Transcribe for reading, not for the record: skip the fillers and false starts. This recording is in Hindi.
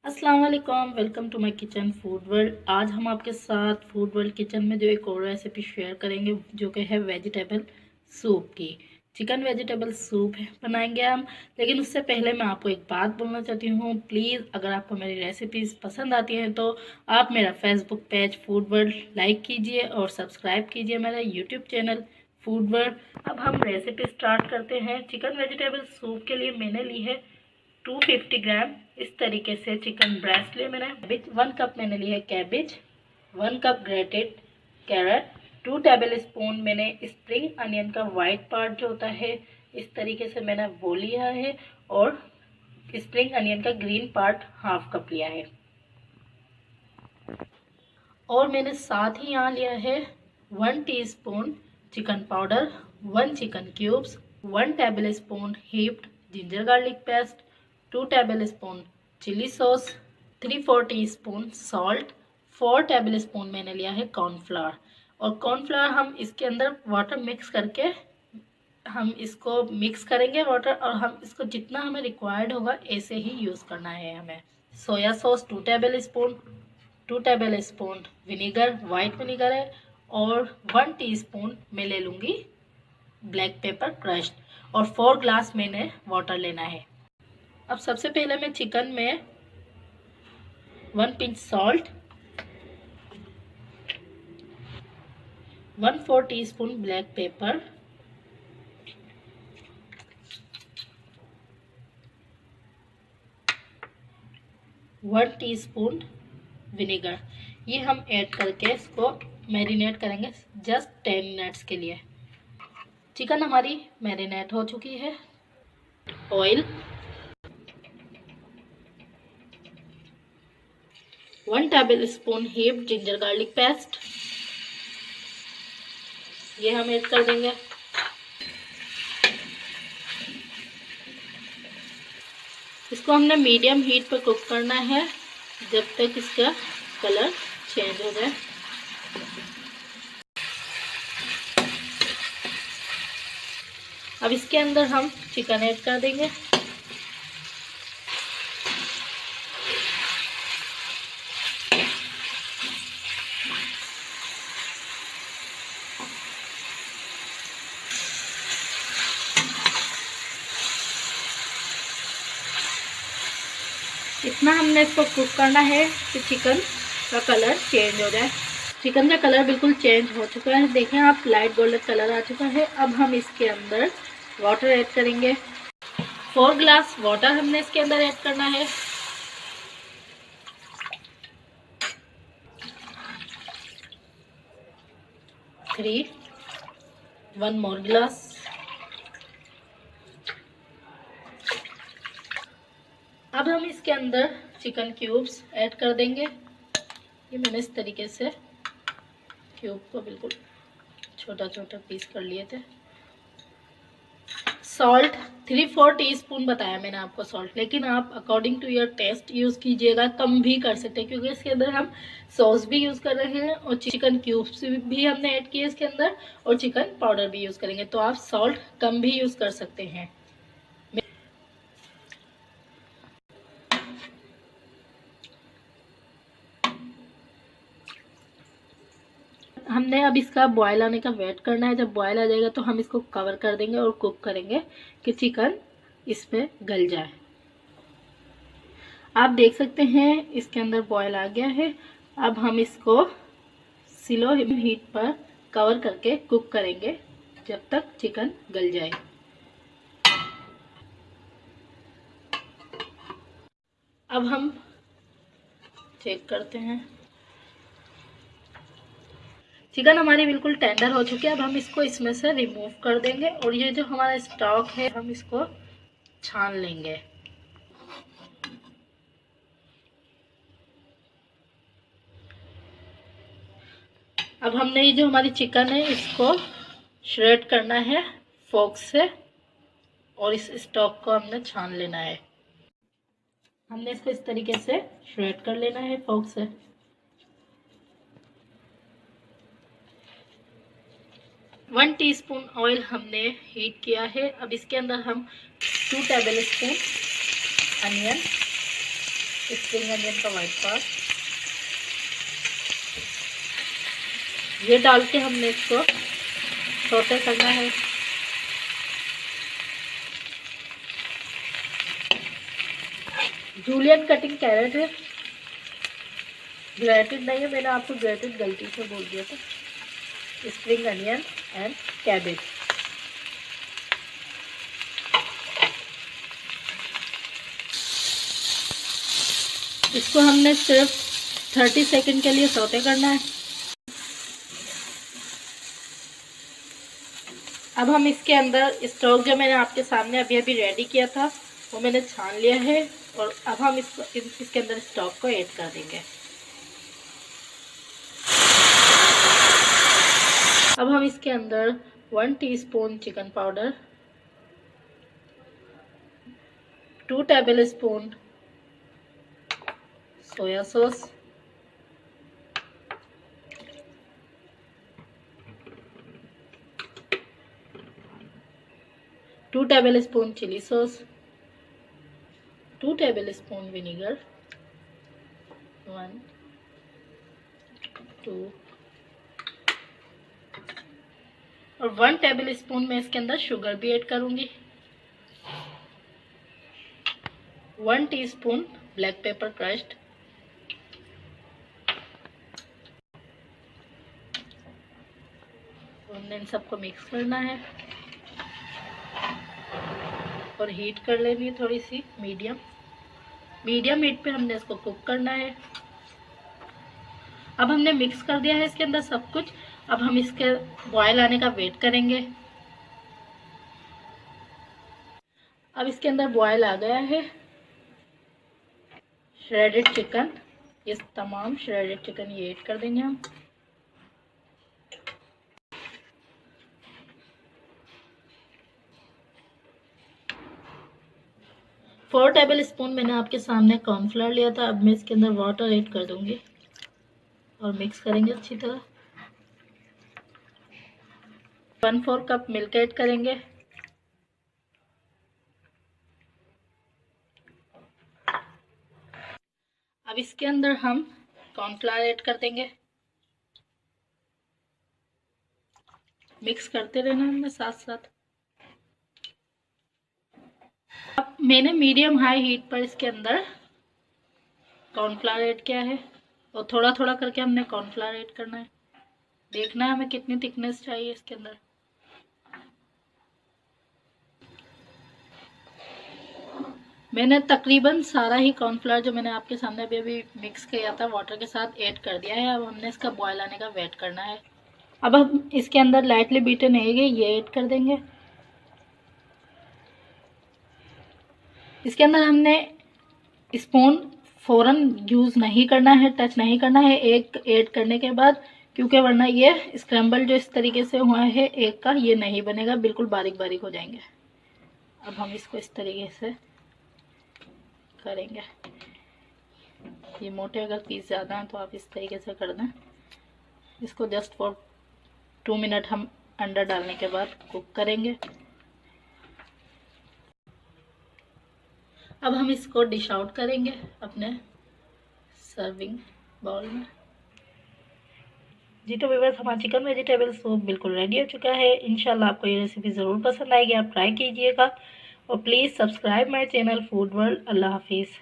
अस्सलाम वालेकुम, welcome to my kitchen food world. आज हम आपके साथ फूड वर्ल्ड किचन में जो एक और रेसिपी शेयर करेंगे जो कि है वेजिटेबल सूप की। चिकन वेजिटेबल सूप बनाएंगे हम। लेकिन उससे पहले मैं आपको एक बात बोलना चाहती हूँ, प्लीज़ अगर आपको मेरी रेसिपीज़ पसंद आती हैं तो आप मेरा Facebook page food world like कीजिए और सब्सक्राइब कीजिए मेरा यूट्यूब चैनल फूड वर्ल्ड। अब हम रेसिपी स्टार्ट करते हैं। चिकन वेजिटेबल सूप के लिए मैंने ली है 250 ग्राम इस तरीके से चिकन ब्रेस्ट लिए मैंने। 1 कप मैंने लिया है cabbage, 1 cup grated carrot, 2 tablespoon मैंने स्प्रिंग अनियन का वाइट पार्ट जो होता है इस तरीके से मैंने वो लिया है, और स्प्रिंग अनियन का ग्रीन पार्ट हाफ कप लिया है। और मैंने साथ ही यहाँ लिया है 1 teaspoon chicken powder, 1 chicken cubes, 1 tablespoon heaped ginger garlic paste, 2 tablespoon chili sauce, 3/4 teaspoon salt, 4 tablespoon मैंने लिया है कॉर्नफ्लावर। और कॉर्नफ्लावर हम इसके अंदर वाटर मिक्स करके हम इसको मिक्स करेंगे वाटर, और हम इसको जितना हमें रिक्वायर्ड होगा ऐसे ही यूज़ करना है हमें। सोया sauce 2 table spoon, 2 table spoon vinegar, white vinegar है, और 1 टीस्पून मैं ले लूँगी ब्लैक पेपर क्रश्ड, और 4 ग्लास मैंने वाटर लेना है। अब सबसे पहले मैं चिकन में 1 pinch salt, 1/4 teaspoon black pepper, 1 teaspoon vinegar, ये हम ऐड करके इसको मैरिनेट करेंगे जस्ट 10 मिनट्स के लिए। चिकन हमारी मैरिनेट हो चुकी है। Oil, 1 tablespoon heaped ginger garlic paste, ये हम ऐड कर देंगे। इसको हमने मीडियम हीट पर कुक करना है जब तक इसका कलर चेंज हो जाए। अब इसके अंदर हम चिकन ऐड कर देंगे। इतना हमने इसको कुक करना है कि चिकन का कलर चेंज हो जाए। चिकन का कलर बिल्कुल चेंज हो चुका है, देखें आप, लाइट गोल्डन कलर आ चुका है। अब हम इसके अंदर वाटर ऐड करेंगे। 4 ग्लास वाटर हमने इसके अंदर ऐड करना है। थ्री, 1 मोर ग्लास। अब हम इसके अंदर चिकन क्यूब्स ऐड कर देंगे। ये मैंने इस तरीके से क्यूब को बिल्कुल छोटा छोटा पीस कर लिए थे। सॉल्ट 3/4 टीस्पून बताया मैंने आपको सॉल्ट, लेकिन आप according to your taste use कीजिएगा, कम भी कर सकते हैं क्योंकि इसके अंदर हम सॉस भी यूज़ कर रहे हैं और चिकन क्यूब्स भी हमने ऐड किए इसके अंदर, और चिकन पाउडर भी यूज़ करेंगे, तो आप सॉल्ट कम भी यूज़ कर सकते हैं। हमने अब इसका बॉयल आने का वेट करना है। जब बॉयल आ जाएगा तो हम इसको कवर कर देंगे और कुक करेंगे कि चिकन इसमें गल जाए। आप देख सकते हैं इसके अंदर बॉयल आ गया है। अब हम इसको स्लो हीट पर कवर करके कुक करेंगे जब तक चिकन गल जाए। अब हम चेक करते हैं। चिकन हमारी बिल्कुल टेंडर हो चुकी है। अब हम इसको इसमें से रिमूव कर देंगे, और ये जो हमारा स्टॉक है हम इसको छान लेंगे। अब हमने ये जो हमारी चिकन है इसको श्रेड करना है फोर्क से, और इस स्टॉक को हमने छान लेना है। हमने इसको इस तरीके से श्रेड कर लेना है फोर्क से। वन टीस्पून ऑयल हमने हीट किया है। अब इसके अंदर हम 2 table spoon onion, spring onion का वाइट पार्ट, ये डाल के हमने इसको सौटे करना है। जूलियन कटिंग कैरेट है, ग्रेटेड नहीं है, मैंने आपको ग्रेटेड गलती से बोल दिया था। स्प्रिंग अनियन एंड कैबेज, इसको हमने सिर्फ 30 सेकंड के लिए सौटे करना है। अब हम इसके अंदर स्टॉक जो मैंने आपके सामने अभी अभी रेडी किया था वो मैंने छान लिया है, और अब हम इसके अंदर स्टॉक को ऐड कर देंगे। अब हम इसके अंदर 1 teaspoon chicken powder, 2 tablespoon soya sauce, 2 tablespoon chili sauce, 2 tablespoon vinegar, 1 2 और 1 टेबलस्पून मैं इसके अंदर शुगर भी ऐड करूंगी, 1 टीस्पून ब्लैक पेपर क्रश्ड, और इन सबको मिक्स करना है और हीट कर लेनी है थोड़ी सी मीडियम हीट पे हमने इसको कुक करना है। अब हमने मिक्स कर दिया है इसके अंदर सब कुछ। अब हम इसके बॉयल आने का वेट करेंगे। अब इसके अंदर बॉयल आ गया है। श्रेडेड चिकन, ये तमाम श्रेडेड चिकन ये ऐड कर देंगे हम। फोर टेबल स्पून मैंने आपके सामने कॉर्नफ्लोर लिया था। अब मैं इसके अंदर वाटर ऐड कर दूंगी और मिक्स करेंगे अच्छी तरह। 1/4 कप मिल्क ऐड करेंगे। अब इसके अंदर हम कॉर्नफ्लोर ऐड कर देंगे। मिक्स करते रहना हमने साथ साथ। अब मैंने मीडियम हाई हीट पर इसके अंदर कॉर्नफ्लोर ऐड किया है और थोड़ा थोड़ा करके हमने कॉर्नफ्लोर ऐड करना है। देखना है हमें कितनी थिकनेस चाहिए इसके अंदर। मैंने तकरीबन सारा ही कॉर्नफ्लोर जो मैंने आपके सामने अभी मिक्स किया था वाटर के साथ ऐड कर दिया है। अब हमने इसका बॉयल आने का वेट करना है। अब हम इसके अंदर लाइटली बीटन एग है ये ऐड कर देंगे। इसके अंदर हमने स्पून फ़ौरन यूज़ नहीं करना है, टच नहीं करना है एग ऐड करने के बाद, क्योंकि वरना ये स्क्रैम्बल जो इस तरीके से हुआ है एग का ये नहीं बनेगा, बिल्कुल बारीक बारीक हो जाएंगे। अब हम इसको इस तरीके से करेंगे। ये मोटे अगर पीस ज़्यादा हैं तो आप इस तरीके से कर दें। इसको जस्ट फॉर 2 मिनट हम अंडा डालने के बाद कुक करेंगे। अब हम इसको डिश आउट करेंगे अपने सर्विंग बाउल में। जी तो व्यूअर्स, हमारा चिकन वेजिटेबल सूप बिल्कुल रेडी हो चुका है। इंशाल्लाह आपको ये रेसिपी ज़रूर पसंद आएगी, आप ट्राई कीजिएगा और please subscribe my channel food world. अल्लाह हाफिज़।